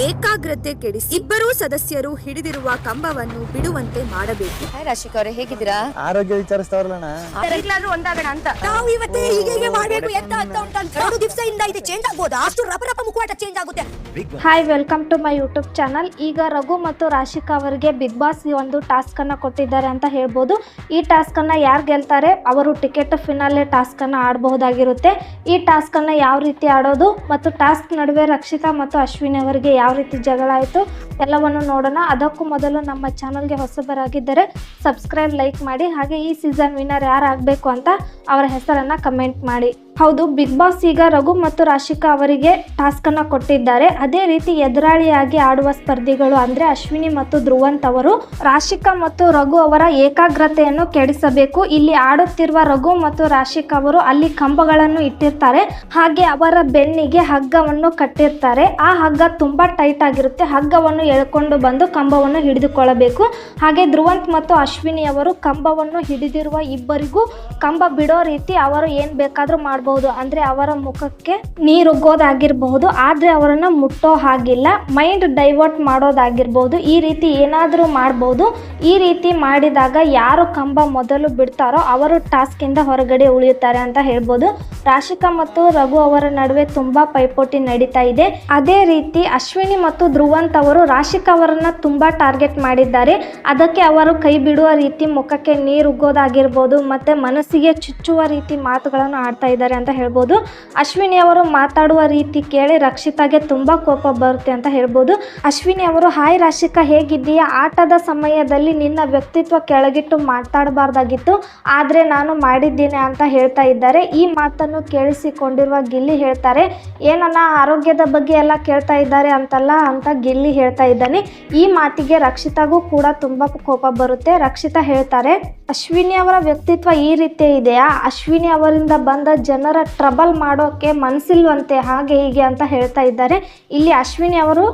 ಏಕಾಗ್ರತೆ ಕೆಡಿಸಿ ಇಬ್ಬರೂ ಸದಸ್ಯರು ಹಿಡಿದಿರುವ ಕಂಬವನ್ನು ಬಿಡುವಂತೆ ಮಾಡಬೇಕು. ರಾಶಿಕಾ ಅವರೇ ಹೇಗಿದ್ದೀರಾ? ಆರೋಗ್ಯ ವಿಚಾರಿಸ್ತಾವ್ರಲ್ಲಣ್ಣ, ಒಂದಾಗೋಣ ಅಂತ ನಾವು ಇವತ್ತೇ ಹೀಗೆ ಮಾಡಬೇಕು ಅಂತ ಉಂಟು. 2 ದಿವಸದಿಂದ ಇದು ಚೇಂಜ್ ಆಗ್ಬೋದಾ? ಅಷ್ಟು ರಪರಪ ಮುಖವಾಟ ಚೇಂಜ್ ಆಗುತ್ತೆ. Hi, welcome to my YouTube channel. ಈಗ ರಘು ಮತ್ತು ರಾಶಿಕಾ ಅವರಿಗೆ ಬಿಗ್ ಬಾಸ್ ಒಂದು ಟಾಸ್ಕ್ ಅನ್ನ ಕೊಟ್ಟಿದ್ದಾರೆ ಅಂತ ಹೇಳ್ಬೋದು. ಈ ಟಾಸ್ಕ್ ಅನ್ನ ಯಾರು ಗೆಲ್ತಾರೆ ಅವರು ಟಿಕೆಟ್ ಫಿನಾಲೆ ಟಾಸ್ಕ್ ಅನ್ನ ಆಡಬಹುದಾಗಿರುತ್ತೆ. ಈ ಟಾಸ್ಕ್ ಅನ್ನ ಯಾವ ರೀತಿ ಆಡೋದು ಮತ್ತು ಟಾಸ್ಕ್ ನಡುವೆ ರಕ್ಷಿತಾ ಮತ್ತು ಅಶ್ವಿನಿ ಅವರಿಗೆ ಯಾವ ರೀತಿ ಜಗಳ ಆಯಿತು ಎಲ್ಲವನ್ನು ನೋಡೋಣ. ಅದಕ್ಕೂ ಮೊದಲು ನಮ್ಮ ಚಾನಲ್ಗೆ ಹೊಸಬರಾಗಿದ್ದರೆ ಸಬ್ಸ್ಕ್ರೈಬ್, ಲೈಕ್ ಮಾಡಿ. ಹಾಗೆ ಈ ಸೀಸನ್ ವಿನ್ನರ್ ಯಾರು ಆಗಬೇಕು ಅಂತ ಅವರ ಹೆಸರನ್ನು ಕಮೆಂಟ್ ಮಾಡಿ. ಹೌದು, ಬಿಗ್ ಬಾಸ್ ಈಗ ರಘು ಮತ್ತು ರಾಶಿಕಾ ಅವರಿಗೆ ಟಾಸ್ಕ್ ಅನ್ನ ಕೊಟ್ಟಿದ್ದಾರೆ. ಅದೇ ರೀತಿ ಎದುರಾಳಿಯಾಗಿ ಆಡುವ ಸ್ಪರ್ಧಿಗಳು ಅಂದ್ರೆ ಅಶ್ವಿನಿ ಮತ್ತು ಧ್ರುವಂತ್ ಅವರು ರಾಶಿಕಾ ಮತ್ತು ರಘು ಅವರ ಏಕಾಗ್ರತೆಯನ್ನು ಕೆಡಿಸಬೇಕು. ಇಲ್ಲಿ ಆಡುತ್ತಿರುವ ರಘು ಮತ್ತು ರಾಶಿಕಾ ಅವರು ಅಲ್ಲಿ ಕಂಬಗಳನ್ನು ಇಟ್ಟಿರ್ತಾರೆ, ಹಾಗೆ ಅವರ ಬೆನ್ನಿಗೆ ಹಗ್ಗವನ್ನು ಕಟ್ಟಿರ್ತಾರೆ. ಆ ಹಗ್ಗ ತುಂಬಾ ಟೈಟ್ ಆಗಿರುತ್ತೆ. ಹಗ್ಗವನ್ನು ಎಳ್ಕೊಂಡು ಬಂದು ಕಂಬವನ್ನು ಹಿಡಿದುಕೊಳ್ಳಬೇಕು. ಹಾಗೆ ಧ್ರುವಂತ್ ಮತ್ತು ಅಶ್ವಿನಿ ಅವರು ಕಂಬವನ್ನು ಹಿಡಿದಿರುವ ಇಬ್ಬರಿಗೂ ಕಂಬ ಬಿಡೋ ರೀತಿ ಅವರು ಏನ್ ಬೇಕಾದ್ರೂ ಮಾಡಬಹುದು. ಅಂದ್ರೆ ಅವರ ಮುಖಕ್ಕೆ ನೀರುಗ್ಗೋದಾಗಿರಬಹುದು, ಆದ್ರೆ ಅವರನ್ನ ಮುಟ್ಟೋ ಹಾಗಿಲ್ಲ. ಮೈಂಡ್ ಡೈವರ್ಟ್ ಮಾಡೋದಾಗಿರ್ಬಹುದು. ಈ ರೀತಿ ಏನಾದರೂ ಮಾಡಬಹುದು. ಈ ರೀತಿ ಮಾಡಿದಾಗ ಯಾರು ಕಂಬ ಮೊದಲು ಬಿಡ್ತಾರೋ ಅವರು ಟಾಸ್ಕ್ ಇಂದ ಹೊರಗಡೆ ಉಳಿಯುತ್ತಾರೆ ಅಂತ ಹೇಳ್ಬೋದು. ರಾಶಿಕಾ ಮತ್ತು ರಘು ಅವರ ನಡುವೆ ತುಂಬಾ ಪೈಪೋಟಿ ನಡೀತಾ ಇದೆ. ಅದೇ ರೀತಿ ಅಶ್ವಿನಿ ಮತ್ತು ಧ್ರುವಂತ್ ಅವರು ರಾಶಿಕಾ ಅವರನ್ನ ತುಂಬಾ ಟಾರ್ಗೆಟ್ ಮಾಡಿದ್ದಾರೆ. ಅದಕ್ಕೆ ಅವರು ಕೈ ಬಿಡುವ ರೀತಿ, ಮುಖಕ್ಕೆ ನೀರುಗ್ಗೋದಾಗಿರ್ಬೋದು ಮತ್ತೆ ಮನಸ್ಸಿಗೆ ಚುಚ್ಚುವ ರೀತಿ ಮಾತುಗಳನ್ನು ಆಡ್ತಾ ಇದ್ದಾರೆ ಅಂತ ಹೇಳ್ಬೋದು. ಅಶ್ವಿನಿ ಅವರು ಮಾತಾಡುವ ರೀತಿ ಕೇಳಿ ರಕ್ಷಿತಾಗೆ ತುಂಬಾ ಕೋಪ ಬರುತ್ತೆ ಅಂತ ಹೇಳ್ಬೋದು. ಅಶ್ವಿನಿ ಅವರು, ಹಾಯ್ ರಾಶಿಕಾ, ಹೇಗಿದ್ದೀಯಾ? ಆಟದ ಸಮಯದಲ್ಲಿ ನಿನ್ನ ವ್ಯಕ್ತಿತ್ವ ಕೆಳಗಿಟ್ಟು ಮಾತಾಡಬಾರ್ದಾಗಿತ್ತು, ಆದ್ರೆ ನಾನು ಮಾಡಿದ್ದೀನಿ ಅಂತ ಹೇಳ್ತಾ ಇದ್ದಾರೆ. ಈ ಮಾತನ್ನು ಕೇಳಿಸಿಕೊಂಡಿರುವ ಗಿಲ್ಲಿ ಹೇಳ್ತಾರೆ, ಏನನ್ನ ಆರೋಗ್ಯದ ಬಗ್ಗೆ ಎಲ್ಲ ಕೇಳ್ತಾ ಇದ್ದಾರೆ ಅಂತಲ್ಲ ಅಂತ ಗಿಲ್ಲಿ ಹೇಳ್ತಾ ಇದ್ದಾನೆ. ಈ ಮಾತಿಗೆ ರಕ್ಷಿತಾಗೂ ಕೂಡ ತುಂಬಾ ಕೋಪ ಬರುತ್ತೆ. ರಕ್ಷಿತಾ ಹೇಳ್ತಾರೆ, ಅಶ್ವಿನಿ ಅವರ ವ್ಯಕ್ತಿತ್ವ ಈ ರೀತಿ ಇದೆಯಾ? ಅಶ್ವಿನಿ ಅವರಿಂದ ಬಂದ ಜನರ ಟ್ರಬಲ್ ಮಾಡೋಕೆ ಮನಸ್ಸಿಲ್ವಂತೆ, ಹಾಗೆ ಹೀಗೆ ಅಂತ ಹೇಳ್ತಾ ಇದ್ದಾರೆ. ಇಲ್ಲಿ ಅಶ್ವಿನಿ ಅವರು,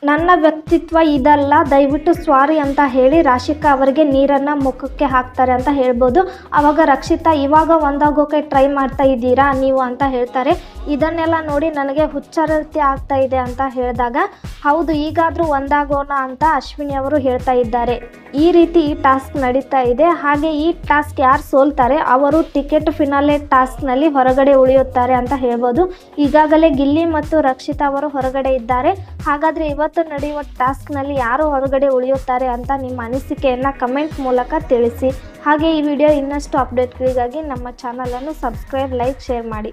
ನನ್ನ ವ್ಯಕ್ತಿತ್ವ ಇದಲ್ಲ, ದಯವಿಟ್ಟು ಸಾರಿ ಅಂತ ಹೇಳಿ ರಾಶಿಕಾ ಅವರಿಗೆ ನೀರನ್ನು ಮುಖಕ್ಕೆ ಹಾಕ್ತಾರೆ ಅಂತ ಹೇಳ್ಬೋದು. ಆವಾಗ ರಕ್ಷಿತಾ, ಇವಾಗ ಒಂದಾಗೋಕೆ ಟ್ರೈ ಮಾಡ್ತಾ ಇದ್ದೀರಾ ನೀವು ಅಂತ ಹೇಳ್ತಾರೆ. ಇದನ್ನೆಲ್ಲ ನೋಡಿ ನನಗೆ ಹುಚ್ಚರತೆ ಆಗ್ತಾ ಇದೆ ಅಂತ ಹೇಳಿದಾಗ, ಹೌದು ಈಗಾದರೂ ಒಂದಾಗೋಣ ಅಂತ ಅಶ್ವಿನಿ ಅವರು ಹೇಳ್ತಾ ಇದ್ದಾರೆ. ಈ ರೀತಿ ಈ ಟಾಸ್ಕ್ ನಡೀತಾ ಇದೆ. ಹಾಗೆ ಈ ಟಾಸ್ಕ್ ಯಾರು ಸೋಲ್ತಾರೆ ಅವರು ಟಿಕೆಟ್ ಫಿನಾಲೆ ಟಾಸ್ಕ್ನಲ್ಲಿ ಹೊರಗಡೆ ಉಳಿಯುತ್ತಾರೆ ಅಂತ ಹೇಳ್ಬೋದು. ಈಗಾಗಲೇ ಗಿಲ್ಲಿ ಮತ್ತು ರಕ್ಷಿತಾ ಅವರು ಹೊರಗಡೆ ಇದ್ದಾರೆ. ಹಾಗಾದರೆ ಇವತ್ತು ನಡೆಯುವ ಟಾಸ್ಕ್ನಲ್ಲಿ ಯಾರು ಹೊರಗಡೆ ಉಳಿಯುತ್ತಾರೆ ಅಂತ ನಿಮ್ಮ ಅನಿಸಿಕೆಯನ್ನು ಕಮೆಂಟ್ ಮೂಲಕ ತಿಳಿಸಿ. ಹಾಗೆ ಈ ವಿಡಿಯೋ ಇನ್ನಷ್ಟು ಅಪ್ಡೇಟ್ಗಳಿಗಾಗಿ ನಮ್ಮ ಚಾನಲನ್ನು ಸಬ್ಸ್ಕ್ರೈಬ್, ಲೈಕ್, ಶೇರ್ ಮಾಡಿ.